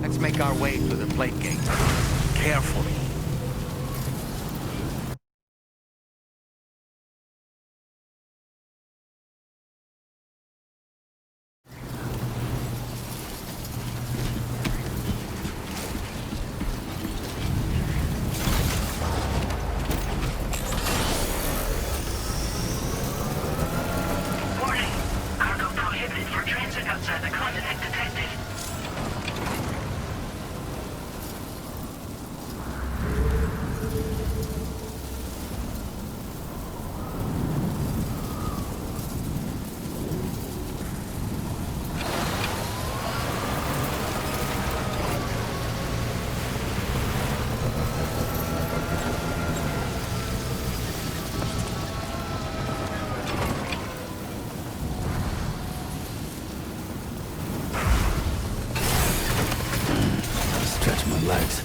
Let's make our way through the plate gate. Carefully. Warning! Cargo prohibited for transit outside the continent detected. Stretch my legs.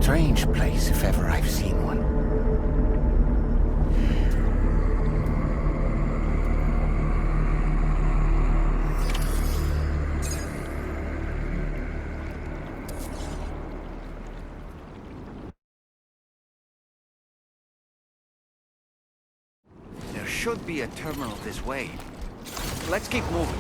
Strange place, if ever I've seen one. There should be a terminal this way. Let's keep moving.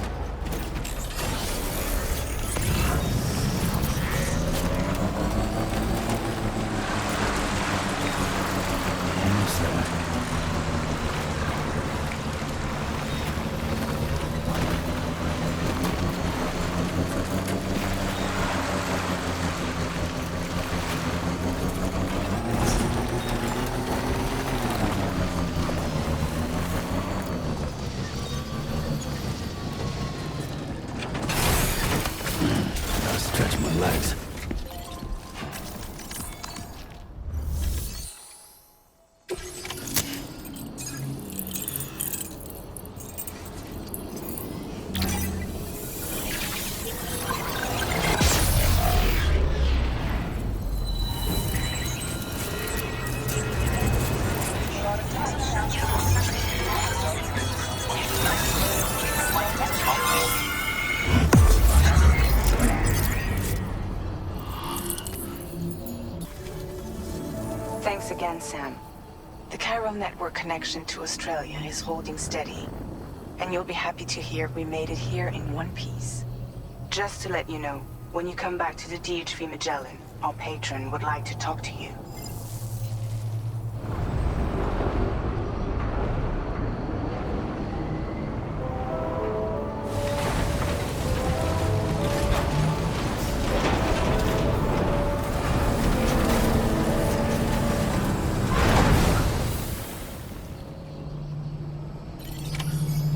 Thanks again, Sam. The Chiral network connection to Australia is holding steady. And you'll be happy to hear we made it here in one piece. Just to let you know, when you come back to the DHV Magellan, our patron would like to talk to you.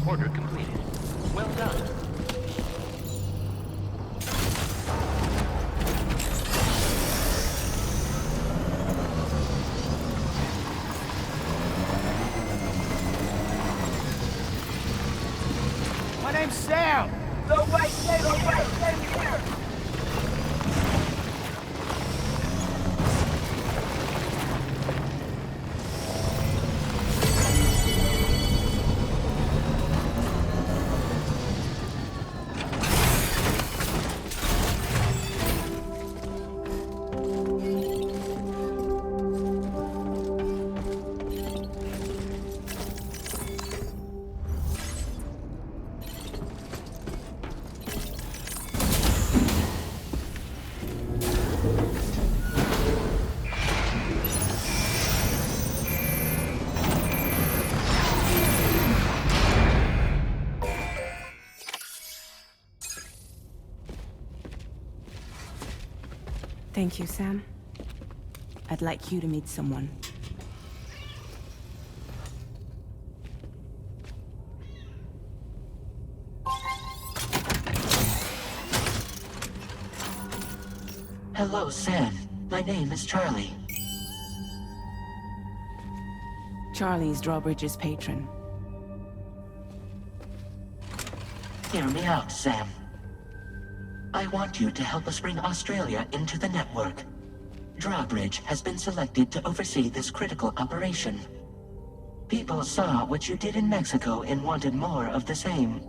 Order completed. Well done. My name's Sam! Go right, stay here! Thank you, Sam. I'd like you to meet someone. Hello, Sam. My name is Charlie. Charlie's Drawbridge's patron. Hear me out, Sam. I want you to help us bring Australia into the network. Drawbridge has been selected to oversee this critical operation. People saw what you did in Mexico and wanted more of the same.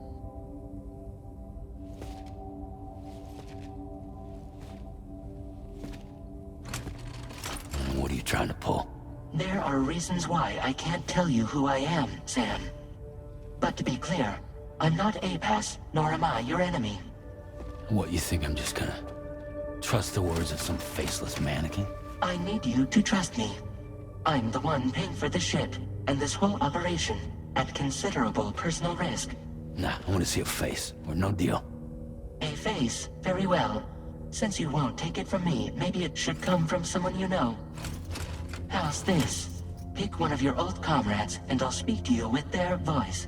What are you trying to pull? There are reasons why I can't tell you who I am, Sam. But to be clear, I'm not APAS, nor am I your enemy. What, you think I'm just gonna trust the words of some faceless mannequin? I need you to trust me. I'm the one paying for the ship, and this whole operation, at considerable personal risk. Nah, I want to see a face, or no deal. A face, very well. Since you won't take it from me, maybe it should come from someone you know. How's this? Pick one of your old comrades, and I'll speak to you with their voice.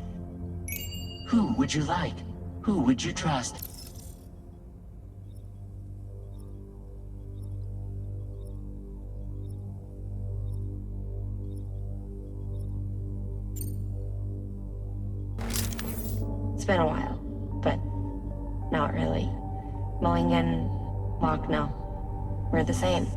Who would you like? Who would you trust? It's been a while, but not really. Mulligan, Locke, no. We're the same.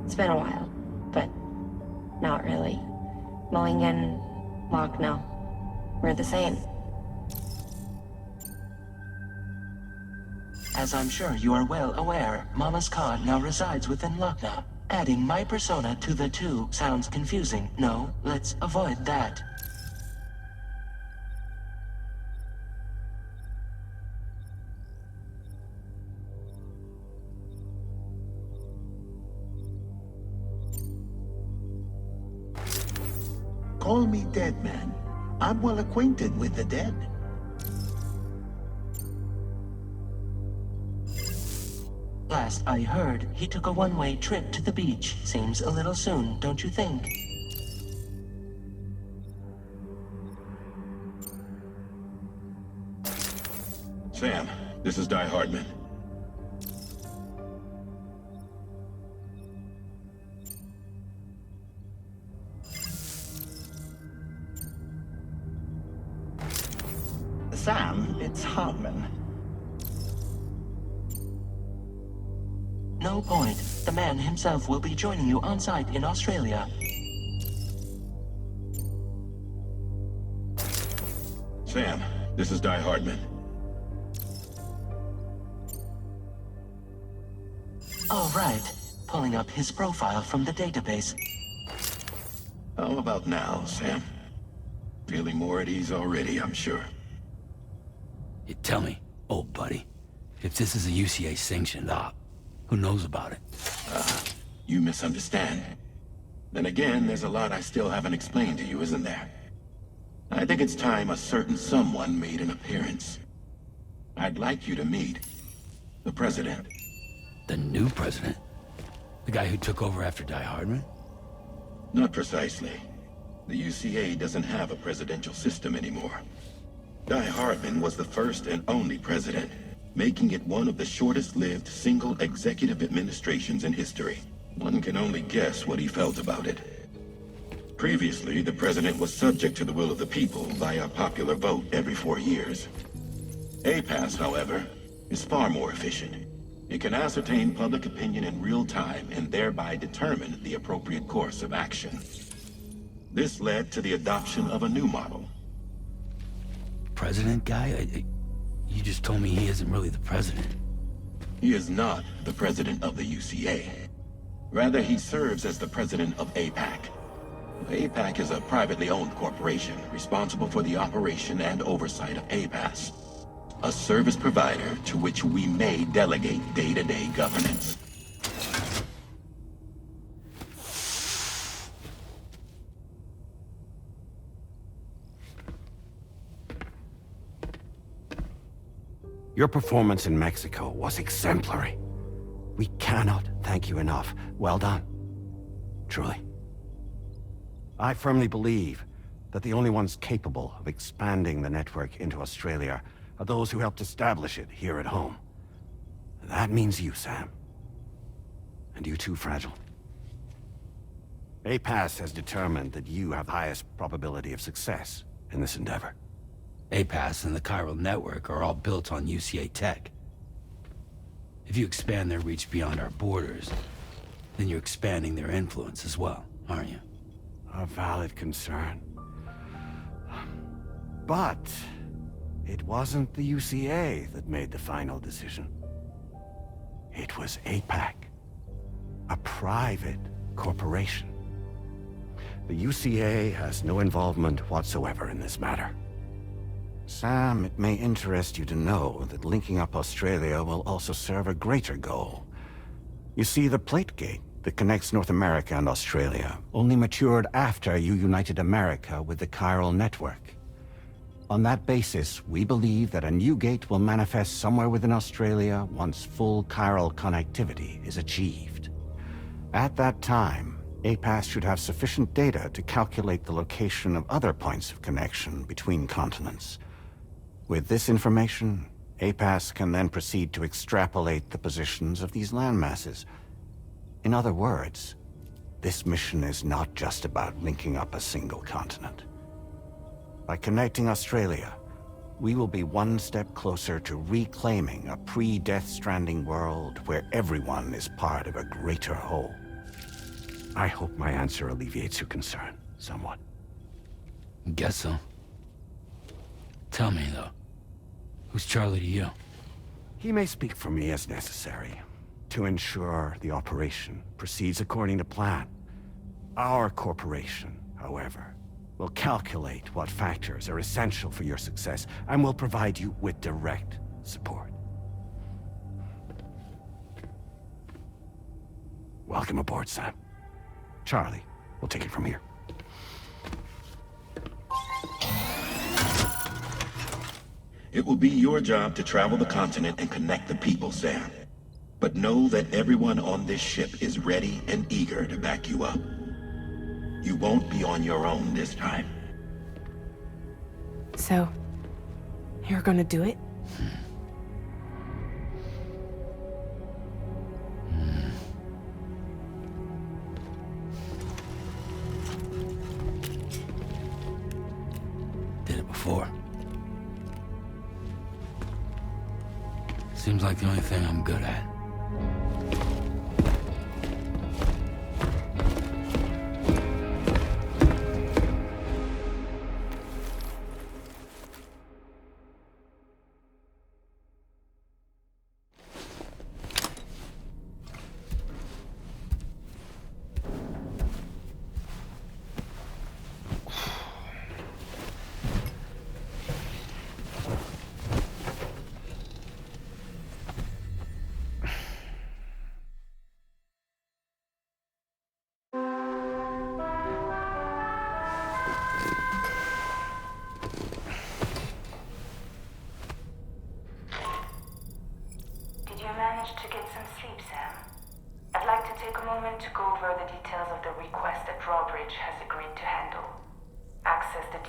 It's been a while, but not really. Mulligan, Locke, no. We're the same. As I'm sure you are well aware, Mama's Khan now resides within Lucknow. Adding my persona to the two sounds confusing. No, let's avoid that. Call me Dead Man. I'm well acquainted with the dead. Last I heard, he took a one-way trip to the beach. Seems a little soon, don't you think? Sam, this is Di Hardman. Sam, it's Hardman. No point. The man himself will be joining you on site in Australia. Sam, this is Di Hardman. All right. Pulling up his profile from the database. How about now, Sam? Feeling more at ease already, I'm sure. You tell me, old buddy, if this is a UCA sanctioned op, who knows about it? You misunderstand. Then again, there's a lot I still haven't explained to you, isn't there? I think it's time a certain someone made an appearance. I'd like you to meet the President. The new president? The guy who took over after Die Hardman? Not precisely. The UCA doesn't have a presidential system anymore. Die Hardman was the first and only president, making it one of the shortest-lived single executive administrations in history. One can only guess what he felt about it. Previously, the president was subject to the will of the people via popular vote every 4 years. APAS, however, is far more efficient. It can ascertain public opinion in real time and thereby determine the appropriate course of action. This led to the adoption of a new model. President guy? You just told me he isn't really the president. He is not the president of the UCA. Rather, he serves as the president of APAC. APAC is a privately owned corporation responsible for the operation and oversight of APAS, a service provider to which we may delegate day-to-day governance. Your performance in Mexico was exemplary. We cannot thank you enough. Well done. Truly. I firmly believe that the only ones capable of expanding the network into Australia are those who helped establish it here at home. That means you, Sam. And you too, Fragile. APAS has determined that you have the highest probability of success in this endeavor. APAS and the chiral network are all built on UCA tech. If you expand their reach beyond our borders, then you're expanding their influence as well, aren't you? A valid concern. But it wasn't the UCA that made the final decision. It was APAC, a private corporation. The UCA has no involvement whatsoever in this matter. Sam, it may interest you to know that linking up Australia will also serve a greater goal. You see, the plate gate that connects North America and Australia only matured after you united America with the chiral network. On that basis, we believe that a new gate will manifest somewhere within Australia once full chiral connectivity is achieved. At that time, APAS should have sufficient data to calculate the location of other points of connection between continents. With this information, APAS can then proceed to extrapolate the positions of these landmasses. In other words, this mission is not just about linking up a single continent. By connecting Australia, we will be one step closer to reclaiming a pre-Death Stranding world where everyone is part of a greater whole. I hope my answer alleviates your concern somewhat. Guess so. Tell me, though, who's Charlie to you? He may speak for me as necessary to ensure the operation proceeds according to plan. Our corporation, however, will calculate what factors are essential for your success and will provide you with direct support. Welcome aboard, Sam. Charlie, we'll take it from here. It will be your job to travel the continent and connect the people, Sam. But know that everyone on this ship is ready and eager to back you up. You won't be on your own this time. So, you're gonna do it? Did it before. Seems like the only thing I'm good at.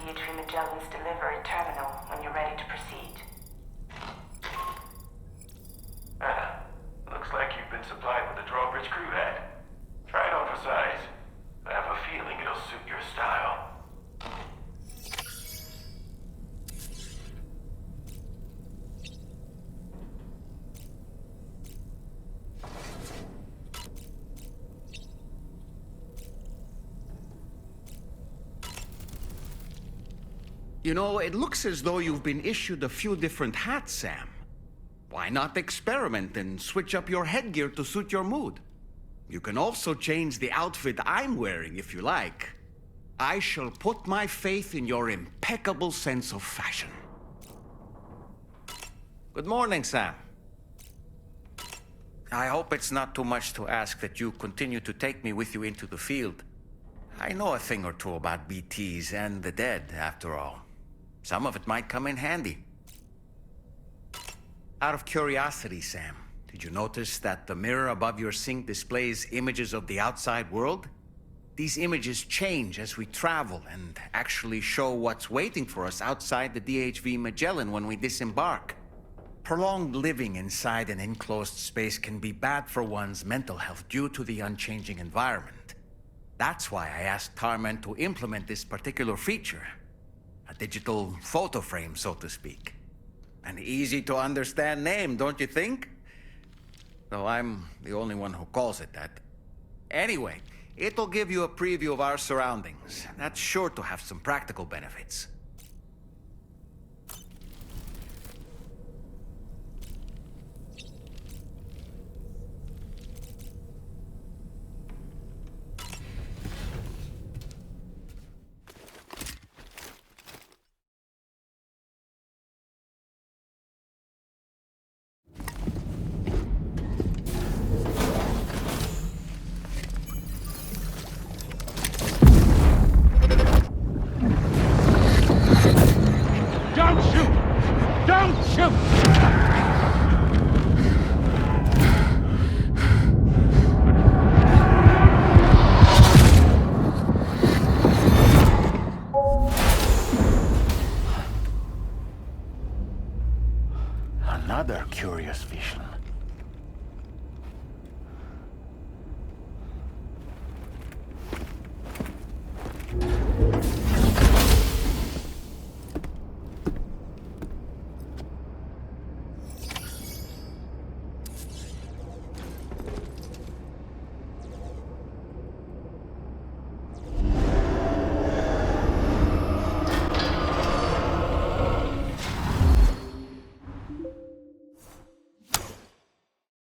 DHV Magellan's delivery terminal when you're ready to proceed. Looks like you've been supplied with the drawbridge crew hat. Try it on for size. I have a feeling it'll suit your style. You know, it looks as though you've been issued a few different hats, Sam. Why not experiment and switch up your headgear to suit your mood? You can also change the outfit I'm wearing if you like. I shall put my faith in your impeccable sense of fashion. Good morning, Sam. I hope it's not too much to ask that you continue to take me with you into the field. I know a thing or two about BTs and the dead, after all. Some of it might come in handy. Out of curiosity, Sam, did you notice that the mirror above your sink displays images of the outside world? These images change as we travel and actually show what's waiting for us outside the DHV Magellan when we disembark. Prolonged living inside an enclosed space can be bad for one's mental health due to the unchanging environment. That's why I asked Tarman to implement this particular feature. A digital photo frame, so to speak. An easy-to-understand name, don't you think? Though I'm the only one who calls it that. Anyway, it'll give you a preview of our surroundings. That's sure to have some practical benefits. Don't shoot! Don't shoot! Another curious vision.